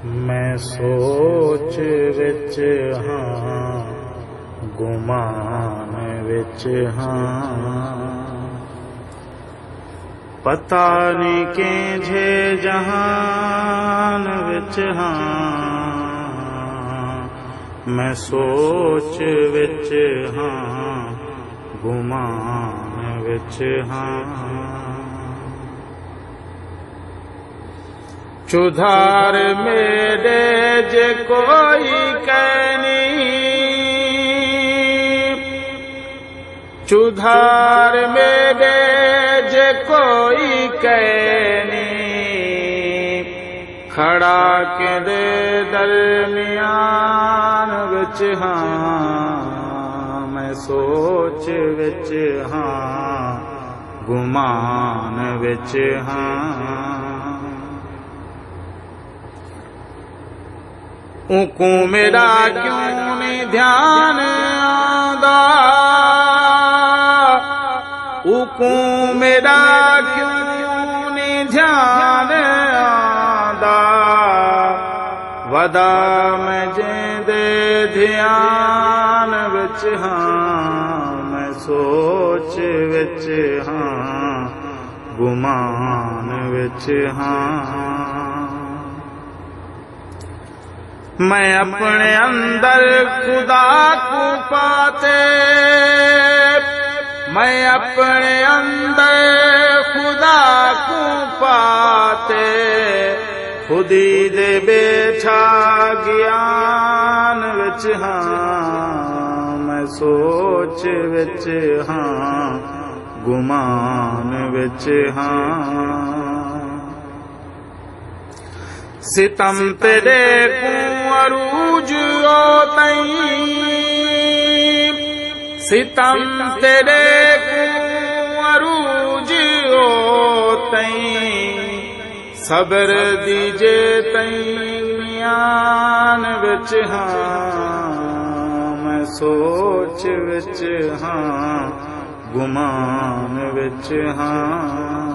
मैं सोच विच हाँ गुमान विच हाँ पता नहीं किंझे जहान विच हाँ मैं सोच विच हाँ गुमान विच हाँ चुधार मेरे जे कोई कहनी चुधार मेरे जे कोई कहनी खड़ा के दे दरमियान विच हाँ मैं सोच विच हाँ गुमान विच हाँ उनको मेरा क्यों नहीं ध्यान आंदा उनको मेरा क्यों नहीं ध्यान आंदा वदा मैं जेंदे ध्यान विच हाँ मैं सोच विच हाँ गुमान विच हाँ मैं अपने अंदर खुदा को पाते मैं अपने अंदर खुदा को पाते खुदी दे बैठा ज्ञान विच हाँ मैं सोच विच हाँ गुमान विच हाँ सितम तेरे को अरूज ओ तई सितम तेरे को अरूज ओ तई सब्र दीजे तई मियान विच हाँ मैं सोच विच हाँ गुमान विच हाँ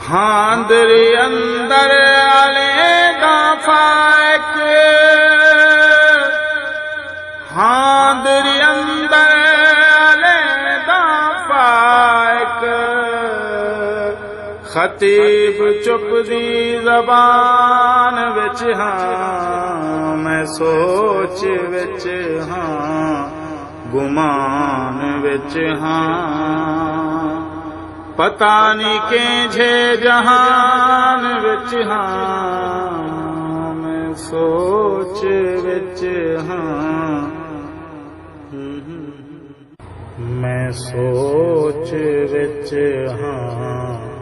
हांदरी अंदर आले दा फाक हांदरी अंदर आले दा फाक खतीब चुप दी ज़बान विच हाँ मैं सोच विच हाँ गुमान विच हाँ पता नहीं किंझे जहान विच हाँ मैं सोच विच हाँ मैं सोच विच हाँ